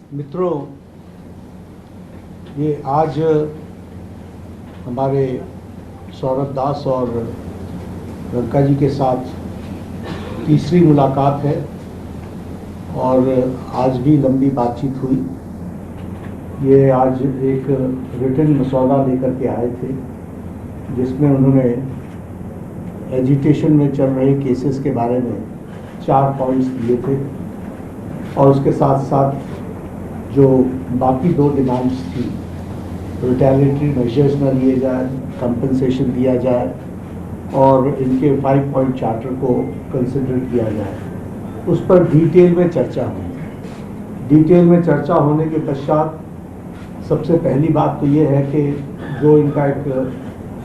मित्रों, ये आज हमारे सौरभ दास और रंका जी के साथ तीसरी मुलाकात है और आज भी लंबी बातचीत हुई। ये आज एक रिटन मसौदा लेकर के आए थे जिसमें उन्होंने एजिटेशन में चल रहे केसेस के बारे में 4 पॉइंट्स दिए थे और उसके साथ साथ जो बाकी 2 डिमांड्स थी, रिटेलिएटरी मेजर्स न लिए जाए, कंपनसेशन दिया जाए और इनके 5 पॉइंट चार्टर को कंसिडर किया जाए, उस पर डिटेल में चर्चा हुई। डिटेल में चर्चा होने के पश्चात सबसे पहली बात तो ये है कि जो इनका एक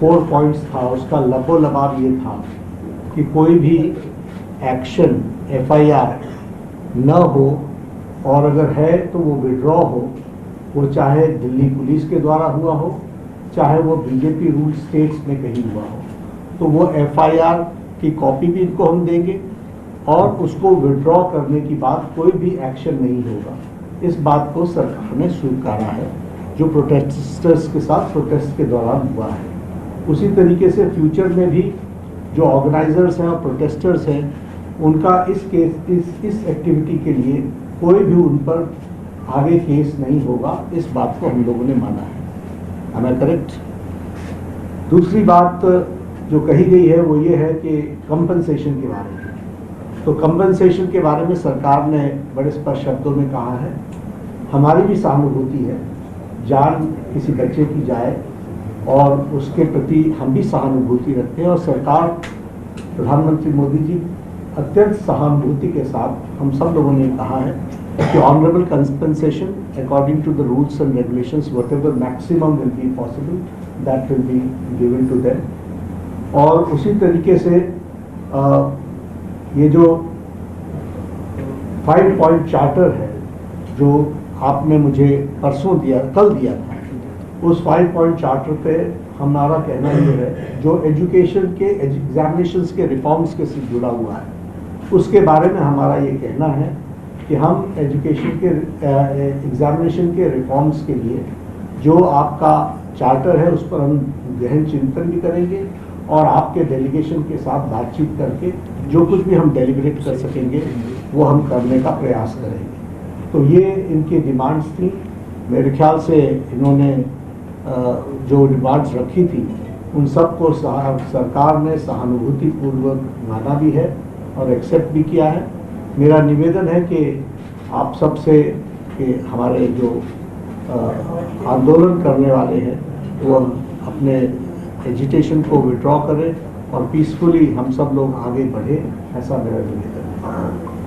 4 पॉइंट्स था उसका लबोलबाब ये था कि कोई भी एक्शन FIR न हो और अगर है तो वो विड्रॉ हो, वो चाहे दिल्ली पुलिस के द्वारा हुआ हो, चाहे वो बीजेपी रूल स्टेट्स में कहीं हुआ हो, तो वो FIR की कॉपी भी इनको हम देंगे और उसको विड्रॉ करने की बात कोई भी एक्शन नहीं होगा। इस बात को सरकार ने स्वीकारा है जो प्रोटेस्टर्स के साथ प्रोटेस्ट के दौरान हुआ है। उसी तरीके से फ्यूचर में भी जो ऑर्गेनाइजर्स हैं और प्रोटेस्टर्स हैं उनका इस एक्टिविटी के लिए कोई भी उन पर आगे केस नहीं होगा, इस बात को हम लोगों ने माना है। Am I correct? दूसरी बात जो कही गई है वो ये है कि कंपनसेशन के बारे में। तो कंपनसेशन के बारे में सरकार ने बड़े स्पष्ट शब्दों में कहा है, हमारी भी सहानुभूति है, जान किसी बच्चे की जाए और उसके प्रति हम भी सहानुभूति रखते हैं और सरकार, प्रधानमंत्री मोदी जी अत्यंत सहानुभूति के साथ हम सब लोगों ने कहा है कि honourable compensation according to the rules and regulations whatever maximum will be possible that will be given to them. और उसी तरीके से ये जो 5 पॉइंट चार्टर है जो आपने मुझे परसों दिया, कल दिया था, उस 5 पॉइंट चार्टर पे हमारा कहना ये है जो एजुकेशन के एग्जामिनेशंस के रिफॉर्म्स के साथ जुड़ा हुआ है उसके बारे में हमारा ये कहना है कि हम एजुकेशन के एग्जामिनेशन के रिफॉर्म्स के लिए जो आपका चार्टर है उस पर हम गहन चिंतन भी करेंगे और आपके डेलीगेशन के साथ बातचीत करके जो कुछ भी हम डेलिब्रेट कर सकेंगे वो हम करने का प्रयास करेंगे। तो ये इनकी डिमांड्स थी। मेरे ख्याल से इन्होंने जो डिमांड्स रखी थी उन सब को सरकार ने सहानुभूतिपूर्वक माना भी है और एक्सेप्ट भी किया है। मेरा निवेदन है कि आप सब से कि हमारे जो आंदोलन करने वाले हैं वो अपने एजिटेशन को विड्रॉ करें और पीसफुली हम सब लोग आगे बढ़े, ऐसा मेरा निवेदन है।